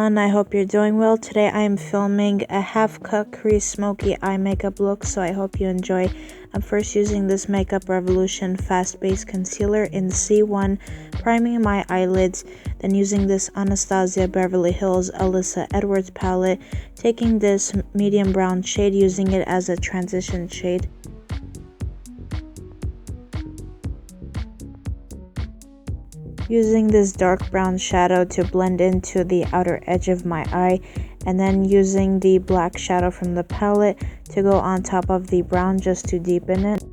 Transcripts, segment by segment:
everyone, I hope you're doing well. Today I am filming a half-cut crease smoky eye makeup look, so I hope you enjoy. I'm first using this Makeup Revolution Fast Base Concealer in C1, priming my eyelids, then using this Anastasia Beverly Hills Alyssa Edwards palette, taking this medium brown shade, using it as a transition shade. Using this dark brown shadow to blend into the outer edge of my eye, and then using the black shadow from the palette to go on top of the brown just to deepen it.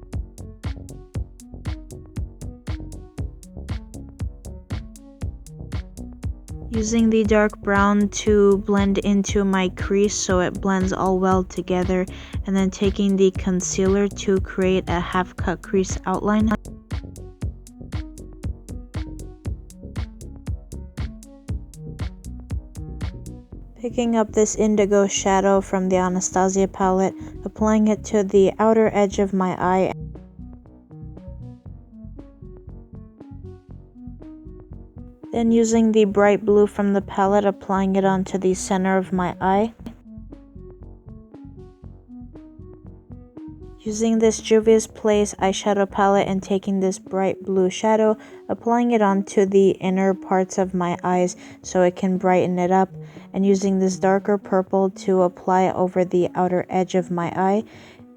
Using the dark brown to blend into my crease so it blends all well together, and then taking the concealer to create a half-cut crease outline. Picking up this indigo shadow from the Anastasia palette, applying it to the outer edge of my eye. Then using the bright blue from the palette, applying it onto the center of my eye. Using this Juvia's Place eyeshadow palette and taking this bright blue shadow, applying it onto the inner parts of my eyes so it can brighten it up, and using this darker purple to apply over the outer edge of my eye,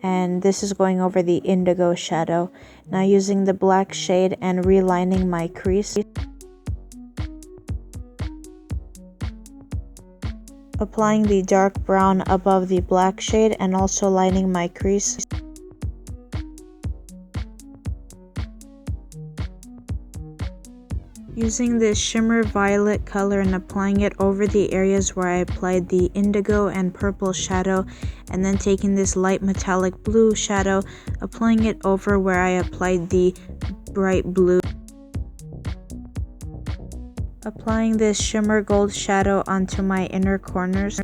and this is going over the indigo shadow. Now using the black shade and relining my crease. Applying the dark brown above the black shade and also lining my crease. Using this shimmer violet color and applying it over the areas where I applied the indigo and purple shadow, and then taking this light metallic blue shadow, applying it over where I applied the bright blue. Applying this shimmer gold shadow onto my inner corners.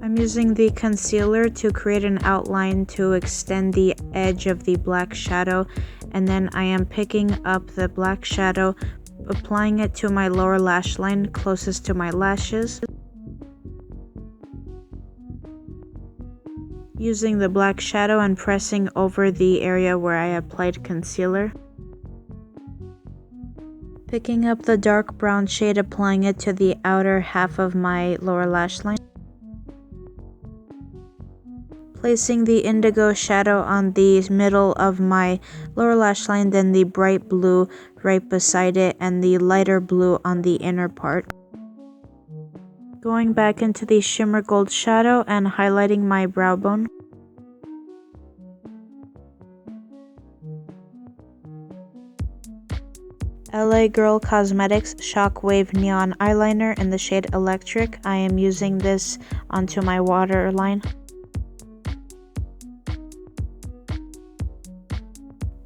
I'm using the concealer to create an outline to extend the edge of the black shadow, and then I am picking up the black shadow, applying it to my lower lash line closest to my lashes. Using the black shadow and pressing over the area where I applied concealer. Picking up the dark brown shade, applying it to the outer half of my lower lash line. Placing the indigo shadow on the middle of my lower lash line, then the bright blue right beside it, and the lighter blue on the inner part. Going back into the shimmer gold shadow and highlighting my brow bone. LA Girl Cosmetics Shockwave Neon Eyeliner in the shade Electric. I am using this onto my waterline.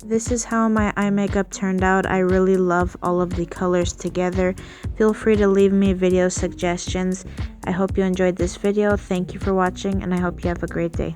This is how my eye makeup turned out. I really love all of the colors together. Feel free to leave me video suggestions. I hope you enjoyed this video. Thank you for watching, and I hope you have a great day.